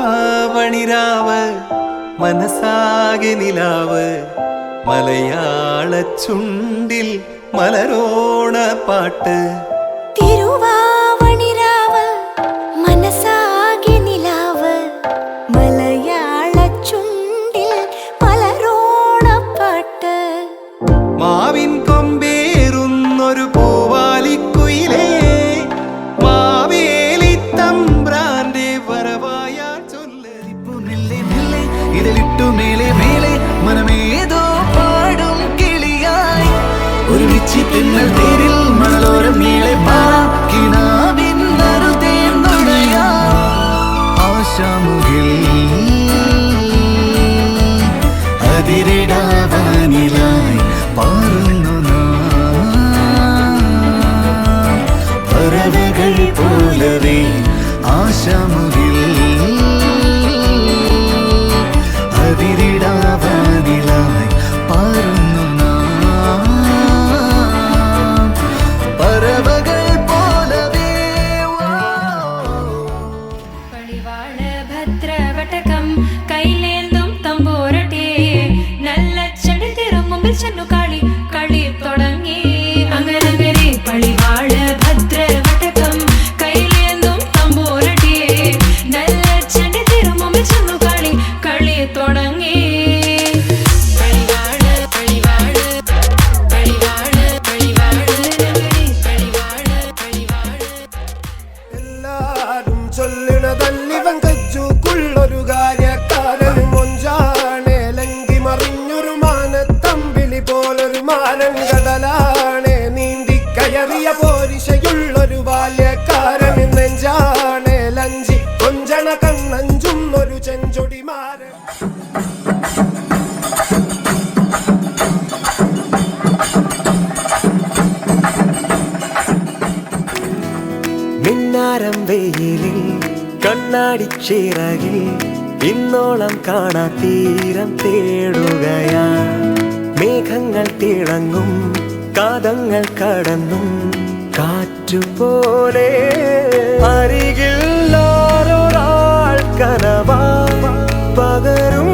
തിരുവാവണിരാവ് മനസാകെ നിലാവ് മലയാള ചുണ്ടിൽ മലരോണ പാട്ട്. തിരുവാവണിരാവ് മനസാകെ നിലാവ് മലയാള ചുണ്ടിൽ മലരോണ പാട്ട്. മാവിൻ കൊമ്പേറുന്നൊരു പൂവാലിക്കുയിലേ മാവേലി തമ്പ്രാന്റെ വരവായ ചൊല്ല്. ഇതിലിട്ടു മേലെ മേലെ മനമേതോ പാടും കിളിയായി ഒരുമിച്ച് തിന്നൽ തേരിൽ മണലോരം മേലെ പാക്കിനാവിന്നറുതേർന്നുടയാ ആശാമുകിൽ അതിരിടാവാനിലായി പാറുന്നു പറവകൾ പോലവേ ആശാമുകിൽ അതിരിടാവാനിലായി പാറുന്നു പറവകൾ പോലവേ. പളിവാള് ഭദ്രവട്ടകം കൈലേന്തും തമ്പോരട്ടെ നല്ല ചെടി തിരുമുമ്പിൽ ചെന്നു കളി കളി തുടങ്ങി. അങ്ങനെ പളിവാള് ഭദ്രവട്ടകം കൈലേന്തും തമ്പോരട്ടെ നല്ല ചെടി തിരുമുമ്പിൽ ചെന്നു കളി കളി തുടങ്ങി. എല്ലാരും ചൊല്ലണതല്ലിവൻ കജ്ജുക്കുള്ളൊരു കാര്യക്കാരൻ മൊഞ്ചാണേ ലങ്കി മറിഞ്ഞൊരു മാനത്തമ്പിളി പോലൊരു മാനൻ കടലാണേ നീന്തി കയറിയ പോരിശയുള്ളൊരു ബാല്യക്കാരൻ നെഞ്ചാണേ ലഞ്ചി കൊഞ്ചണ കണ്ണഞ്ചുന്നൊരു ചെഞ്ചൊടിമാരൻ. മിന്നാരം വെയിലിൽ കണ്ണാടിച്ചിറകിൽ ഇന്നോളം കാണാ തീരം തേടുകയാ. മേഘങ്ങൾ തിളങ്ങും കാതങ്ങൾ കടന്നും കാറ്റുപോലെ അരികിൽ ഓരോരാൾ കനവാ പകരും